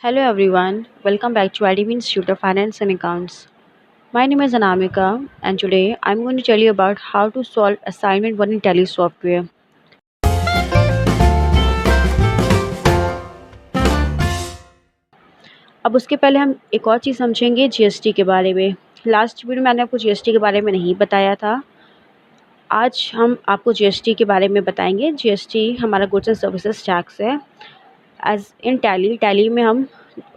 Hello everyone, welcome back to IDB Institute of Finance and Accounts. My name is Anamika and today I'm going to tell you about how to solve assignment 1 in Tally software. अब उसके पहले हम एक और चीज़ समझेंगे GST के बारे में। लास्ट वीडियो में मैंने आपको जीएसटी के बारे में नहीं बताया था। आज हम आपको जीएसटी के बारे में बताएंगे। जीएसटी हमारा गुड्स एंड सर्विसेज टैक्स है। एज इन टैली में हम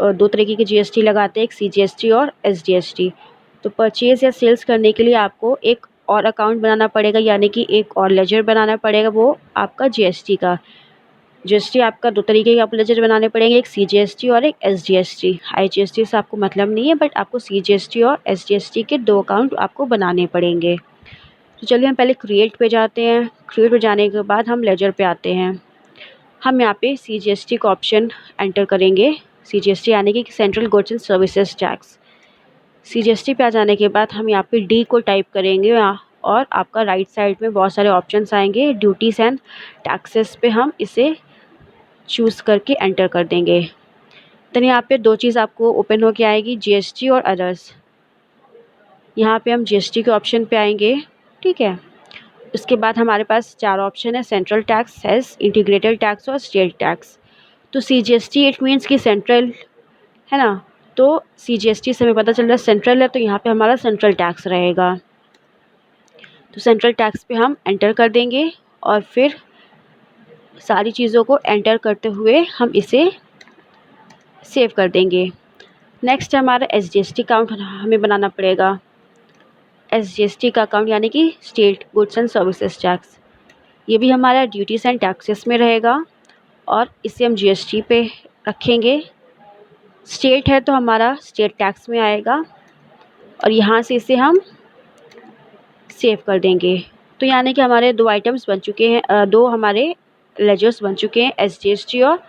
दो तरीके की जीएसटी लगाते हैं, एक सीजीएसटी और एसजीएसटी। तो परचेज़ या सेल्स करने के लिए आपको एक और अकाउंट बनाना पड़ेगा, यानी कि एक और लेजर बनाना पड़ेगा, वो आपका जीएसटी का। जीएसटी आपका दो तरीके के आपको लेजर बनाने पड़ेंगे, एक सीजीएसटी और एक एसजीएसटी। आईजीएसटी से आपको मतलब नहीं है, बट आपको सीजीएसटी और एसजीएसटी के दो अकाउंट आपको बनाने पड़ेंगे। तो चलिए हम पहले क्रिएट पे जाते हैं। क्रिएट पे जाने के बाद हम लेजर पे आते हैं। हम यहाँ पे सीजीएसटी का ऑप्शन एंटर करेंगे। सीजीएसटी यानी कि central goods and services tax. CGST पे आ जाने के बाद हम यहाँ पे डी को टाइप करेंगे और आपका राइट साइड में बहुत सारे ऑप्शंस आएंगे। ड्यूटीज़ एंड टैक्सेस पे हम इसे चूज़ करके एंटर कर देंगे। देन यहाँ पे दो चीज़ आपको ओपन होके आएगी, जीएसटी और अदर्स। यहाँ पे हम जीएसटी के ऑप्शन पे आएंगे, ठीक है। उसके बाद हमारे पास चार ऑप्शन है, central tax, cess, integrated tax और स्टेट टैक्स। तो सीजीएसटी इट मीन्स कि सेंट्रल है ना, तो सीजीएसटी से हमें पता चल रहा है सेंट्रल है, तो यहाँ पे हमारा सेंट्रल टैक्स रहेगा। तो सेंट्रल टैक्स पे हम एंटर कर देंगे और फिर सारी चीज़ों को एंटर करते हुए हम इसे सेव कर देंगे। नेक्स्ट हमारा एसजीएसटी अकाउंट हमें बनाना पड़ेगा। एसजीएसटी का अकाउंट यानी कि state goods and services tax. ये भी हमारा ड्यूटीज़ एंड टैक्सेस में रहेगा और इसे हम जीएसटी पे रखेंगे। स्टेट है तो हमारा स्टेट टैक्स में आएगा और यहाँ से इसे हम सेव कर देंगे। तो यानी कि हमारे दो आइटम्स बन चुके हैं, दो हमारे लेजर्स बन चुके हैं, एसजीएसटी और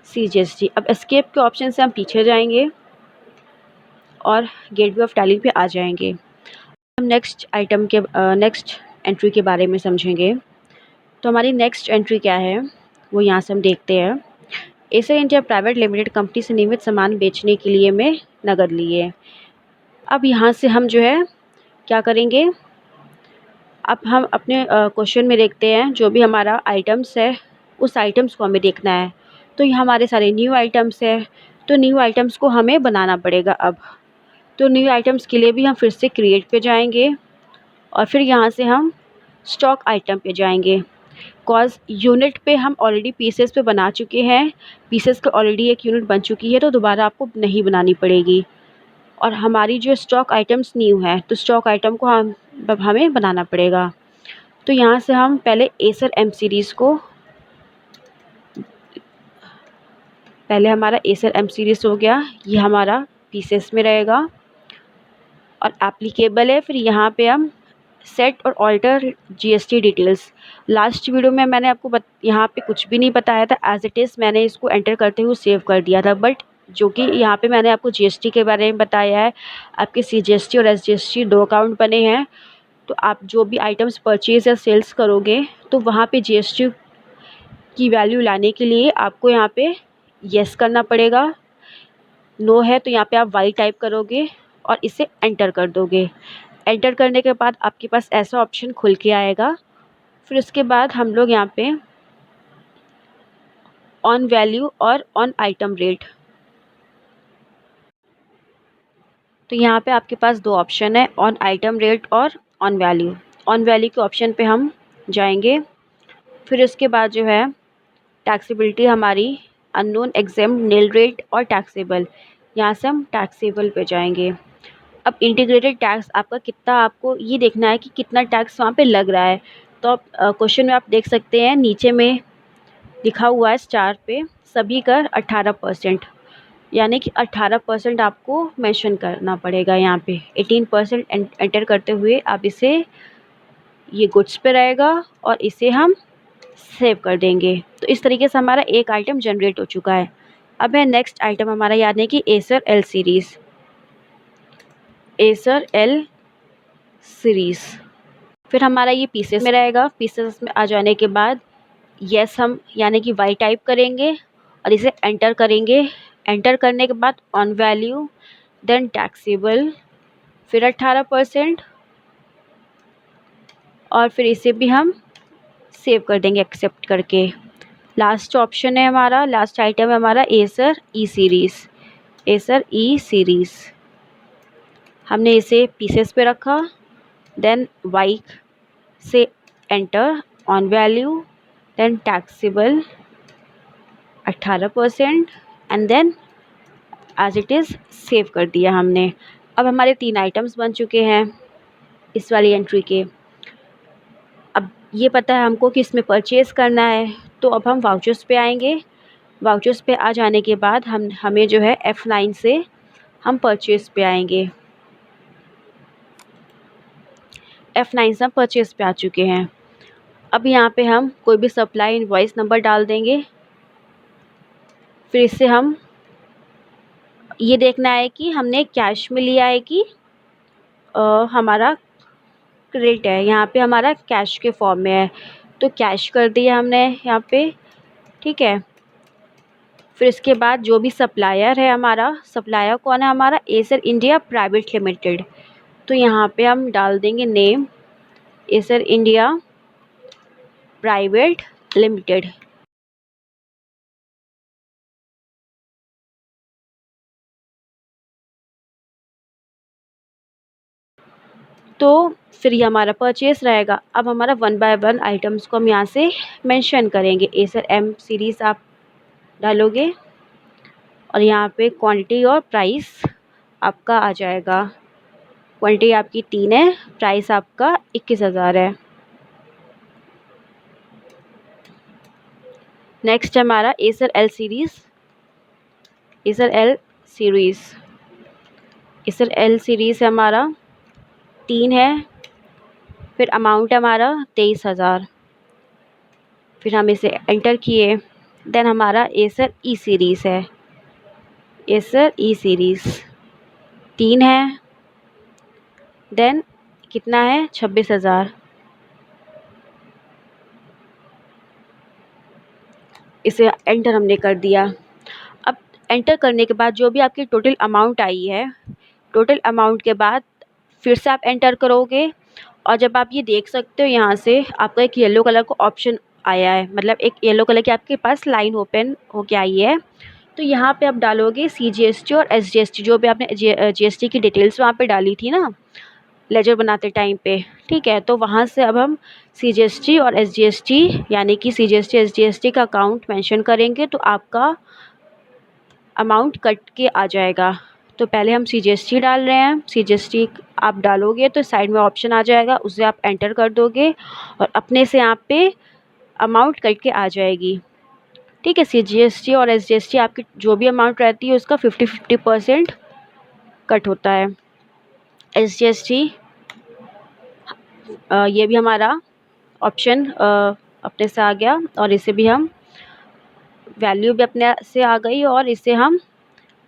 सीजीएसटी। अब एस्केप के ऑप्शन से हम पीछे जाएंगे और गेटवे ऑफ टैली पे आ जाएंगे। हम नेक्स्ट एंट्री के बारे में समझेंगे। तो हमारी नेक्स्ट एंट्री क्या है वो यहाँ से हम देखते हैं। Acer India private limited company से नियमित सामान बेचने के लिए मैं नगद लिए। अब यहाँ से हम जो है क्या करेंगे, अब हम अपने क्वेश्चन में देखते हैं जो भी हमारा आइटम्स है उस आइटम्स को हमें देखना है। तो ये हमारे सारे न्यू आइटम्स है, तो न्यू आइटम्स को हमें बनाना पड़ेगा अब। तो न्यू आइटम्स के लिए भी हम फिर से क्रिएट पे जाएंगे और फिर यहाँ से हम स्टॉक आइटम पे जाएंगे। कॉज यूनिट पे हम ऑलरेडी पीसेस पे बना चुके हैं, पीसेस का ऑलरेडी एक यूनिट बन चुकी है, तो दोबारा आपको नहीं बनानी पड़ेगी। और हमारी जो स्टॉक आइटम्स न्यू है, तो स्टॉक आइटम को हमें बनाना पड़ेगा। तो यहाँ से हम पहले एसर एम सीरीज़ को, पहले हमारा एसर एम सीरीज़ हो गया, ये हमारा पीसेस में रहेगा और एप्लीकेबल है। फिर यहाँ पे हम सेट और alter GST details. Last video में मैंने आपको यहाँ पे कुछ भी नहीं बताया था, एज इट इज़ मैंने इसको एंटर करते हुए सेव कर दिया था, बट जो कि यहाँ पे मैंने आपको जीएसटी के बारे में बताया है। आपके सीजीएसटी और एसजीएसटी दो अकाउंट बने हैं, तो आप जो भी आइटम्स परचेज़ या सेल्स करोगे तो वहाँ पे जीएसटी की वैल्यू लाने के लिए आपको यहाँ पे येस करना पड़ेगा। नो है तो यहाँ पे आप वाई टाइप करोगे और इसे एंटर कर दोगे। एंटर करने के बाद आपके पास ऐसा ऑप्शन खुल के आएगा। फिर उसके बाद हम लोग यहाँ पे ऑन वैल्यू और ऑन आइटम रेट, तो यहाँ पे आपके पास दो ऑप्शन है, ऑन आइटम रेट और ऑन वैल्यू। ऑन वैल्यू के ऑप्शन पे हम जाएंगे। फिर उसके बाद जो है टैक्सेबिलिटी हमारी अननोन, एग्जेम्प्ट, नील रेट और टैक्सेबल, यहाँ से हम टैक्सेबल पे जाएंगे। अब इंटीग्रेटेड टैक्स आपका कितना, आपको ये देखना है कि कितना टैक्स वहाँ पे लग रहा है। तो आप क्वेश्चन में आप देख सकते हैं नीचे में लिखा हुआ है स्टार पे सभी कर 18%, यानी कि 18% आपको मेंशन करना पड़ेगा। यहाँ पे 18% एंटर करते हुए आप इसे, ये गुड्स पे रहेगा और इसे हम सेव कर देंगे। तो इस तरीके से हमारा एक आइटम जनरेट हो चुका है। अब है नेक्स्ट आइटम हमारा, यानी कि Acer L series. Acer L series फिर हमारा ये पीसेस में रहेगा। पीसेस में आ जाने के बाद येस हम यानी कि वाई टाइप करेंगे और इसे एंटर करेंगे। एंटर करने के बाद ऑन वैल्यू, देन टैक्सेबल, फिर 18% और फिर इसे भी हम सेव कर देंगे एक्सेप्ट करके। लास्ट ऑप्शन है हमारा, लास्ट आइटम है हमारा Acer E series. Acer E series हमने इसे पीसेस पे रखा, देन वाई से enter on value, then taxable 18% and then as it is save कर दिया हमने। अब हमारे 3 आइटम्स बन चुके हैं इस वाली एंट्री के। अब ये पता है हमको कि इसमें परचेज़ करना है, तो अब हम वाउचर्स पे आएंगे। वाउचर्स पे आ जाने के बाद हमें जो है F9 से हम परचेज़ पे आएंगे। F9 से हम परचेज़ पे आ चुके हैं। अब यहाँ पे हम कोई भी सप्लाई इनवॉइस नंबर डाल देंगे। फिर इससे हम ये देखना है कि हमने कैश में लिया है कि हमारा क्रेडिट है। यहाँ पे हमारा कैश के फॉर्म में है, तो कैश कर दिया हमने यहाँ पे, ठीक है। फिर इसके बाद जो भी सप्लायर है हमारा, सप्लायर कौन है हमारा, एसर इंडिया प्राइवेट लिमिटेड। तो यहाँ पे हम डाल देंगे name Acer India private limited. तो फिर ये हमारा परचेस रहेगा। अब हमारा 1 बाय 1 आइटम्स को हम यहाँ से मेंशन करेंगे। एसर एम सीरीज़ आप डालोगे और यहाँ पे क्वांटिटी और प्राइस आपका आ जाएगा। क्वांटिटी आपकी 3 है, प्राइस आपका 21,000 है। नेक्स्ट हमारा Acer L series. Acer L series, Acer L series हमारा 3 है, फिर अमाउंट हमारा 23,000। फिर हम इसे एंटर किए, देन हमारा एसर ई सीरीज़ है। एसर ई सीरीज़ 3 है, देन कितना है 26,000। इसे एंटर हमने कर दिया। अब एंटर करने के बाद जो भी आपकी टोटल अमाउंट आई है, टोटल अमाउंट के बाद फिर से आप एंटर करोगे और जब आप ये देख सकते हो यहाँ से आपका एक येलो कलर का ऑप्शन आया है, मतलब एक येलो कलर की आपके पास लाइन ओपन होके आई है। तो यहाँ पे आप डालोगे CGST और SGST, जो भी आपने GST की डिटेल्स वहाँ पे डाली थी ना लेजर बनाते टाइम पे, ठीक है। तो वहाँ से अब हम CGST और SGST यानी कि CGST SGST का अकाउंट मेंशन करेंगे तो आपका अमाउंट कट के आ जाएगा। तो पहले हम CGST डाल रहे हैं। CGST आप डालोगे तो साइड में ऑप्शन आ जाएगा, उसे आप एंटर कर दोगे और अपने से यहाँ पे अमाउंट कट के आ जाएगी, ठीक है। CGST और SGST आपकी जो भी अमाउंट रहती है उसका 50-50% कट होता है। SGST ये भी हमारा ऑप्शन अपने से आ गया और इसे भी हम वैल्यू भी अपने से आ गई और इसे हम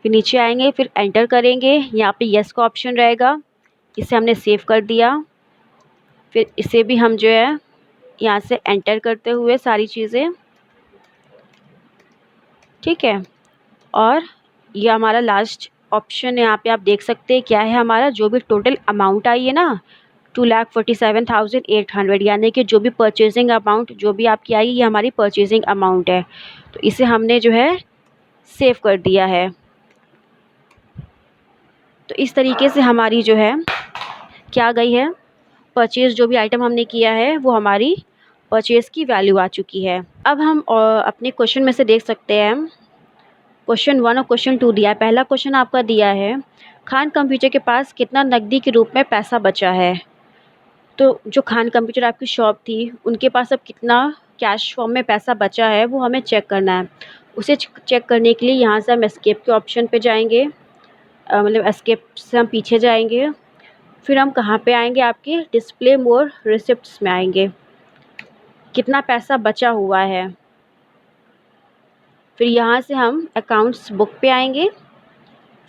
फिर नीचे आएंगे, फिर एंटर करेंगे। यहाँ पे यस का ऑप्शन रहेगा, इसे हमने सेव कर दिया। फिर इसे भी हम जो है यहाँ से एंटर करते हुए सारी चीज़ें, ठीक है। और ये हमारा लास्ट ऑप्शन है, यहाँ पे आप देख सकते हैं क्या है हमारा, जो भी टोटल अमाउंट आई है ना 2,47,800, यानी कि जो भी परचेजिंग अमाउंट जो भी आपकी आई ये हमारी परचेजिंग अमाउंट है। तो इसे हमने जो है सेव कर दिया है। तो इस तरीके से हमारी जो है क्या गई है, परचेज़ जो भी आइटम हमने किया है वो हमारी परचेज़ की वैल्यू आ चुकी है। अब हम अपने क्वेश्चन में से देख सकते हैं, क्वेश्चन 1 और क्वेश्चन 2 दिया है। पहला क्वेश्चन आपका दिया है, खान कंप्यूटर के पास कितना नकदी के रूप में पैसा बचा है। तो जो खान कंप्यूटर आपकी शॉप थी उनके पास अब कितना कैश फॉर्म में पैसा बचा है वो हमें चेक करना है। उसे चेक करने के लिए यहाँ से हम एस्केप के ऑप्शन पे जाएंगे, मतलब एस्केप से हम पीछे जाएंगे। फिर हम कहाँ पे आएंगे, आपके डिस्प्ले मोर रिसिप्ट्स में आएंगे, कितना पैसा बचा हुआ है। फिर यहाँ से हम अकाउंट्स बुक पे आएंगे,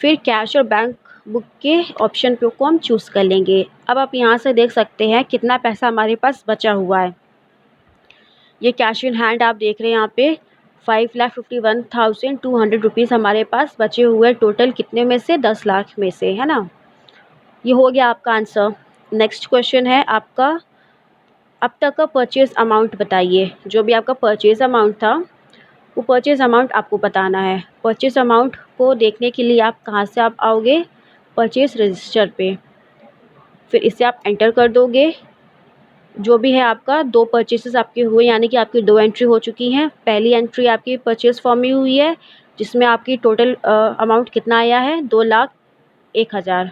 फिर कैश और बैंक बुक के ऑप्शन पे को हम चूज़ कर लेंगे। अब आप यहाँ से देख सकते हैं कितना पैसा हमारे पास बचा हुआ है। ये कैश इन हैंड आप देख रहे हैं यहाँ पे 5,51,200 हमारे पास बचे हुए टोटल कितने में से, 10 लाख में से, है ना। ये हो गया आपका आंसर। नेक्स्ट क्वेश्चन है आपका, अब तक का परचेज अमाउंट बताइए। जो भी आपका परचेज अमाउंट था वो परचेज अमाउंट आपको बताना है। परचेज अमाउंट को देखने के लिए आप कहाँ से आप आओगे, परचेज रजिस्टर पे, फिर इसे आप एंटर कर दोगे। जो भी है आपका 2 परचेसेस आपके हुए, यानी कि आपकी 2 एंट्री हो चुकी हैं। पहली एंट्री आपकी परचेज फॉर्म में हुई है जिसमें आपकी टोटल अमाउंट कितना आया है, 2,01,000।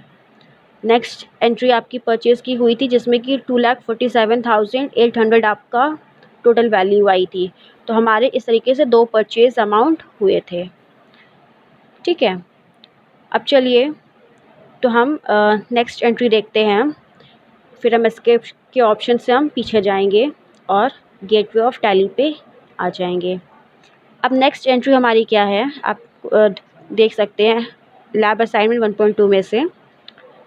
नेक्स्ट एंट्री आपकी परचेज़ की हुई थी जिसमें कि 2,47,800 आपका टोटल वैल्यू आई थी। तो हमारे इस तरीके से 2 परचेज़ अमाउंट हुए थे, ठीक है। अब चलिए तो हम नेक्स्ट एंट्री देखते हैं, फिर हम एस्केप के ऑप्शन से हम पीछे जाएंगे और गेटवे ऑफ टैली पे आ जाएंगे। अब नेक्स्ट एंट्री हमारी क्या है, आप देख सकते हैं लैब असाइनमेंट 1.2 में से,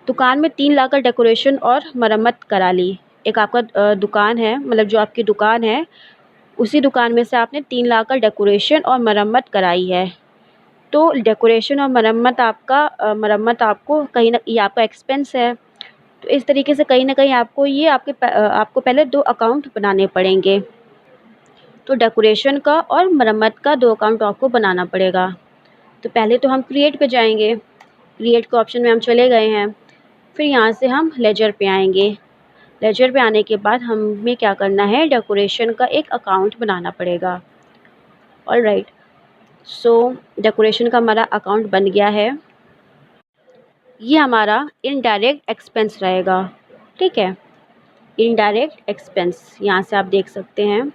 दुकान में 3 लाख का डेकोरेशन और मरम्मत करा ली। एक आपका दुकान है, मतलब जो आपकी दुकान है उसी दुकान में से आपने 3 लाख का डेकोरेशन और मरम्मत कराई है। तो डेकोरेशन और मरम्मत आपको कहीं ना, ये आपका एक्सपेंस है। तो इस तरीके से कहीं ना कहीं आपको ये आपको पहले 2 अकाउंट बनाने पड़ेंगे। तो डेकोरेशन का और मरम्मत का 2 अकाउंट आपको बनाना पड़ेगा। तो पहले तो हम क्रिएट पे जाएंगे, क्रिएट के ऑप्शन में हम चले गए हैं। फिर यहाँ से हम लेजर पे आएंगे। लेजर पे आने के बाद हमें क्या करना है, डेकोरेशन का एक अकाउंट बनाना पड़ेगा। ऑलराइट, सो डेकोरेशन का हमारा अकाउंट बन गया है। ये हमारा इनडायरेक्ट एक्सपेंस रहेगा, ठीक है। इनडायरेक्ट एक्सपेंस यहाँ से आप देख सकते हैं।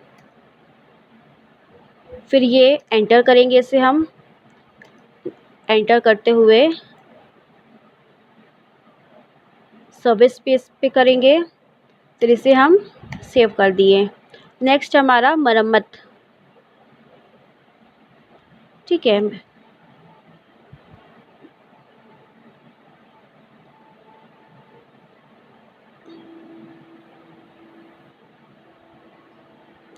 फिर ये एंटर करेंगे, इसे हम एंटर करते हुए सर्विस पेज पे करेंगे, फिर इसे हम सेव कर दिए। नेक्स्ट हमारा मरम्मत, ठीक है।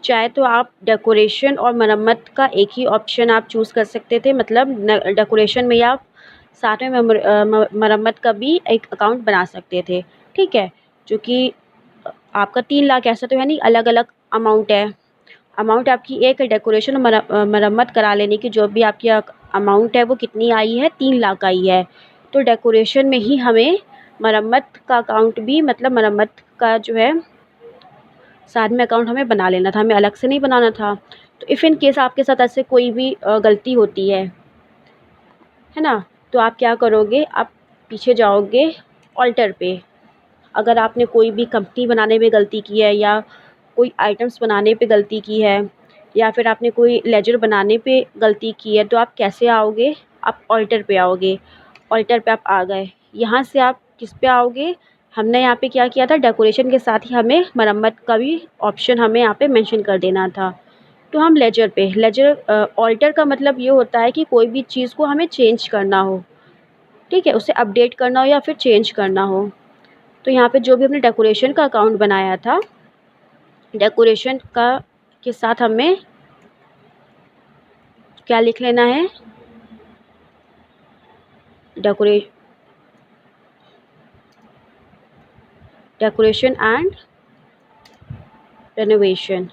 चाहे तो आप डेकोरेशन और मरम्मत का एक ही ऑप्शन आप चूज़ कर सकते थे, मतलब डेकोरेशन में आप साथ में मरम्मत का भी एक अकाउंट बना सकते थे, ठीक है। जो कि आपका 3 लाख ऐसा तो है नहीं, अलग अलग अमाउंट है। अमाउंट आपकी एक है, डेकोरेशन और मरम्मत करा लेने की जो भी आपकी अमाउंट है वो कितनी आई है, 3 लाख आई है। तो डेकोरेशन में ही हमें मरम्मत का अकाउंट भी, मतलब मरम्मत का जो है साथ में अकाउंट हमें बना लेना था, हमें अलग से नहीं बनाना था। तो इफ़ इन केस आपके साथ ऐसे कोई भी गलती होती है ना, तो आप क्या करोगे, आप पीछे जाओगे ऑल्टर पे। अगर आपने कोई भी कंपनी बनाने में गलती की है, या कोई आइटम्स बनाने पे गलती की है, या फिर आपने कोई लेजर बनाने पे गलती की है, तो आप कैसे आओगे, आप ऑल्टर पे आओगे। ऑल्टर पे आप आ गए, यहाँ से आप किस पे आओगे, हमने यहाँ पे क्या किया था, डेकोरेशन के साथ ही हमें मरम्मत का भी ऑप्शन हमें यहाँ पे मेंशन कर देना था। तो हम लेजर पे, ऑल्टर का मतलब ये होता है कि कोई भी चीज़ को हमें चेंज करना हो, ठीक है, उसे अपडेट करना हो या फिर चेंज करना हो। तो यहाँ पे जो भी हमने डेकोरेशन का अकाउंट बनाया था, डेकोरेशन का के साथ हमें क्या लिख लेना है, डेकोरेशन एंड रेनोवेशन।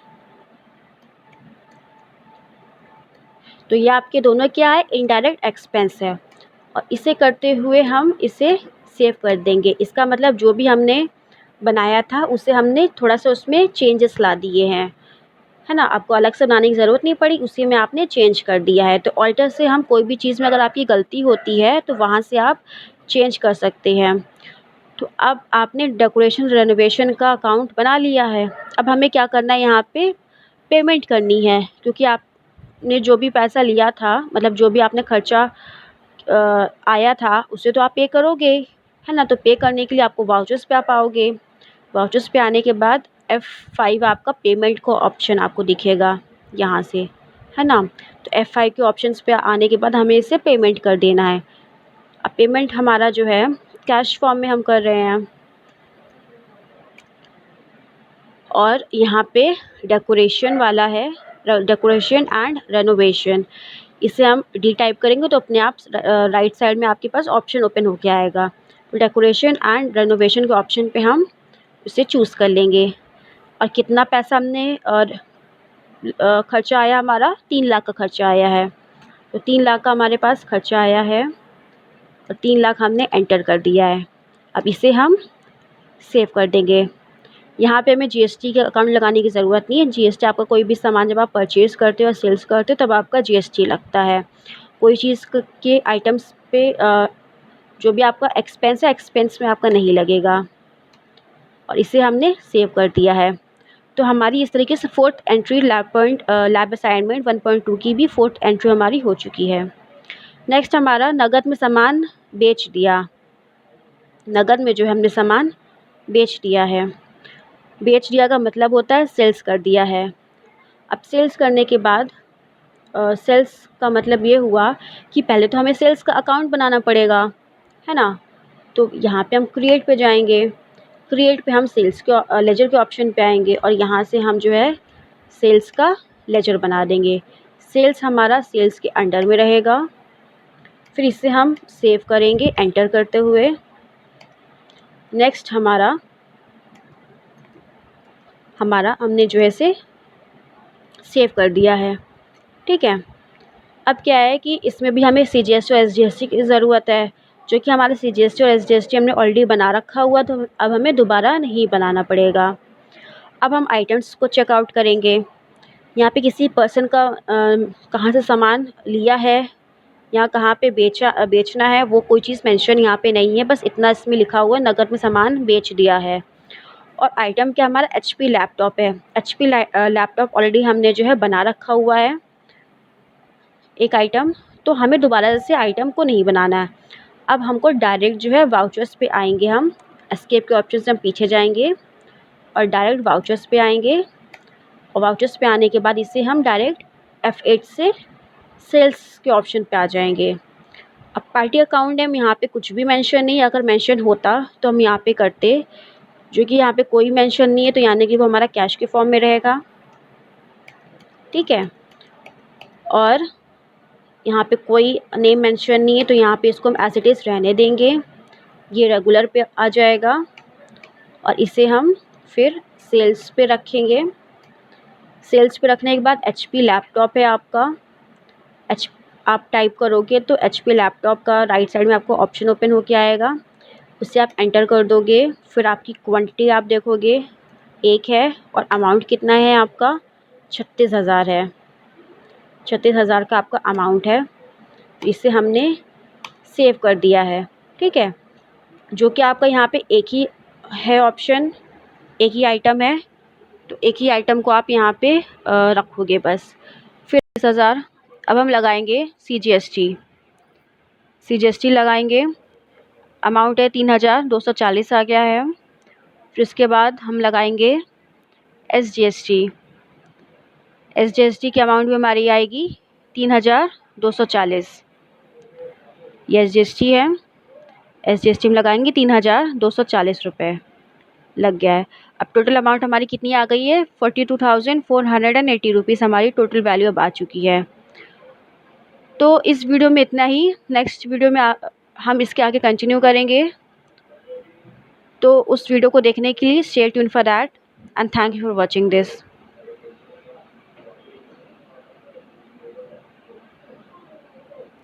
तो ये आपके दोनों क्या है, इनडायरेक्ट एक्सपेंस है, और इसे करते हुए हम इसे सेव कर देंगे। इसका मतलब जो भी हमने बनाया था उसे हमने थोड़ा सा उसमें चेंजेस ला दिए हैं, है ना। आपको अलग से बनाने की ज़रूरत नहीं पड़ी, उसी में आपने चेंज कर दिया है। तो ऑल्टर से हम कोई भी चीज़ में अगर आपकी गलती होती है तो वहाँ से आप चेंज कर सकते हैं। तो अब आपने डेकोरेशन रेनोवेशन का अकाउंट बना लिया है। अब हमें क्या करना है, यहाँ पे पेमेंट करनी है, क्योंकि आपने जो भी पैसा लिया था, मतलब जो भी आपने खर्चा आया था उसे तो आप पे करोगे, है ना। तो पे करने के लिए आपको वाउचर्स पे आप आओगे। वाउचर्स पे आने के बाद F5 आपका पेमेंट का ऑप्शन आपको दिखेगा यहाँ से, है ना। तो F5 के ऑप्शंस पे आने के बाद हमें इसे पेमेंट कर देना है। अब पेमेंट हमारा जो है कैश फॉर्म में हम कर रहे हैं, और यहाँ पे डेकोरेशन वाला है डेकोरेशन एंड रेनोवेशन। इसे हम डी टाइप करेंगे तो अपने आप राइट साइड में आपके पास ऑप्शन ओपन होके आएगा। तो डेकोरेशन एंड रेनोवेशन के ऑप्शन पे हम इसे चूज़ कर लेंगे। और कितना पैसा हमने खर्चा आया, हमारा 3 लाख का खर्चा आया है। तो 3 लाख का हमारे पास खर्चा आया है और 3 लाख हमने एंटर कर दिया है। अब इसे हम सेव कर देंगे। यहाँ पे हमें जीएसटी का अकाउंट लगाने की ज़रूरत नहीं है। जीएसटी आपका कोई भी सामान जब आप परचेज़ करते हो और सेल्स करते हो तब आपका जीएसटी लगता है। कोई चीज़ के आइटम्स पे जो भी आपका एक्सपेंस है, एक्सपेंस में आपका नहीं लगेगा। और इसे हमने सेव कर दिया है। तो हमारी इस तरीके से 4th एंट्री लैब असाइनमेंट 1.2 की भी 4th एंट्री हमारी हो चुकी है। नेक्स्ट हमारा नगद में सामान बेच दिया। नगद में जो है हमने सामान बेच दिया है। बेच दिया का मतलब होता है सेल्स कर दिया है। अब सेल्स करने के बाद सेल्स का मतलब ये हुआ कि पहले तो हमें सेल्स का अकाउंट बनाना पड़ेगा, है ना। तो यहाँ पे हम क्रिएट पे जाएंगे। क्रिएट पे हम सेल्स के लेजर के ऑप्शन पे आएंगे और यहाँ से हम जो है सेल्स का लेजर बना देंगे। सेल्स हमारा सेल्स के अंडर में रहेगा। फिर इसे हम सेव करेंगे एंटर करते हुए। नेक्स्ट हमारा हमने जो है इसे सेव कर दिया है, ठीक है। अब क्या है कि इसमें भी हमें सीजीएसटी और एसजीएसटी की ज़रूरत है, जो कि हमारा सीजीएसटी और एसजीएसटी हमने ऑलरेडी बना रखा हुआ, तो अब हमें दोबारा नहीं बनाना पड़ेगा। अब हम आइटम्स को चेकआउट करेंगे। यहाँ पे किसी पर्सन का कहाँ से सामान लिया है या कहाँ पे बेचना है, वो कोई चीज़ मेंशन यहाँ पे नहीं है। बस इतना इसमें लिखा हुआ है नगद में सामान बेच दिया है। और आइटम क्या हमारा एचपी लैपटॉप है। एचपी लैपटॉप ऑलरेडी हमने जो है बना रखा हुआ है एक आइटम, तो हमें दोबारा से आइटम को नहीं बनाना है। अब हमको डायरेक्ट जो है वाउचर्स पे आएंगे। हम एस्केप के ऑप्शन से हम पीछे जाएंगे और डायरेक्ट वाउचर्स पे आएंगे। और वाउचर्स पे आने के बाद इसे हम डायरेक्ट F8 से सेल्स के ऑप्शन पे आ जाएंगे। अब पार्टी अकाउंट नेम यहाँ पे कुछ भी मेंशन नहीं है। अगर मेंशन होता तो हम यहाँ पे करते, जो कि यहाँ पे कोई मेंशन नहीं है, तो यानी कि वो हमारा कैश के फॉर्म में रहेगा, ठीक है। और यहाँ पे कोई नेम मेंशन नहीं है, तो यहाँ पे इसको हम एज इट इज़ रहने देंगे। ये रेगुलर पे आ जाएगा और इसे हम फिर सेल्स पे रखेंगे। सेल्स पे रखने के बाद एचपी लैपटॉप है आपका। आप टाइप करोगे तो एचपी लैपटॉप का राइट साइड में आपको ऑप्शन ओपन होके आएगा, उसे आप एंटर कर दोगे। फिर आपकी क्वांटिटी आप देखोगे 1 है और अमाउंट कितना है आपका 36,000 है। 36,000 का आपका अमाउंट है। इसे हमने सेव कर दिया है, ठीक है। जो कि आपका यहाँ पे एक ही है ऑप्शन, एक ही आइटम है, तो एक ही आइटम को आप यहाँ पे रखोगे बस। फिर 30,000। अब हम लगाएंगे सीजीएसटी लगाएंगे। अमाउंट है 3,240 आ गया है। फिर उसके बाद हम लगाएंगे एसजीएसटी की अमाउंट भी हमारी आएगी 3,240। ये एसजीएसटी है। एसजीएसटी में लगाएंगे 3,240 रुपये लग गया है। अब टोटल अमाउंट हमारी कितनी आ गई है 42,480 रुपीज़ हमारी टोटल वैल्यू अब आ चुकी है। तो इस वीडियो में इतना ही। नेक्स्ट वीडियो में हम इसके आगे कंटिन्यू करेंगे। तो उस वीडियो को देखने के लिए stay tuned for that and thank you for watching this.